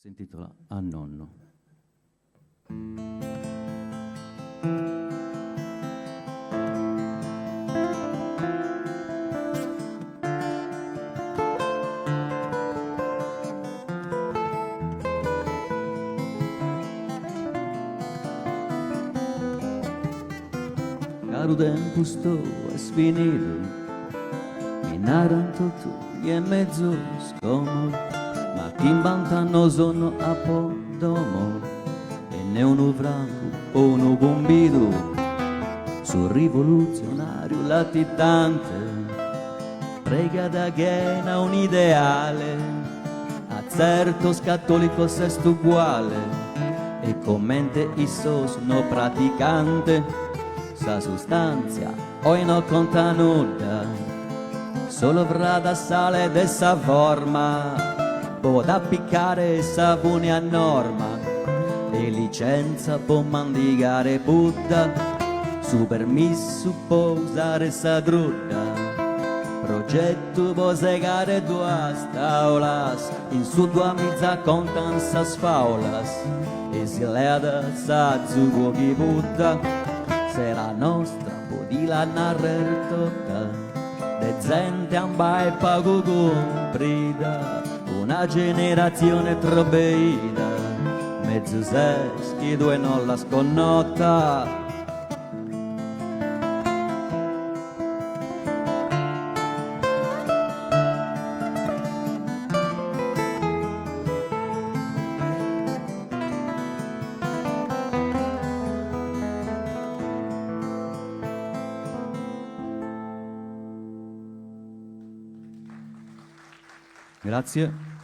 Si intitola A nonno. Caro tempo sto es finito, minaran tutto e mezzo scomodo, ma chi inventano sono a Podomo e ne uno franco o uno bombito, sul rivoluzionario latitante, prega da ghena un ideale, a certo cattolico sesto uguale, e commente i sono praticante. Sa sostanza oi non conta nulla, solo vrada sale dessa forma, può da piccare sapone a norma e licenza può mandigare Buddha, su permesso può usare sa drudda, progetto può segare due staulas, in su due mezza contan sa sfaulas e si leda sa zugo chi Buddha. Se la nostra può di la narrer tutta, de gente amba e pago comprida, una generazione trobeida, mezzo seschi due non la sconnota. Grazie.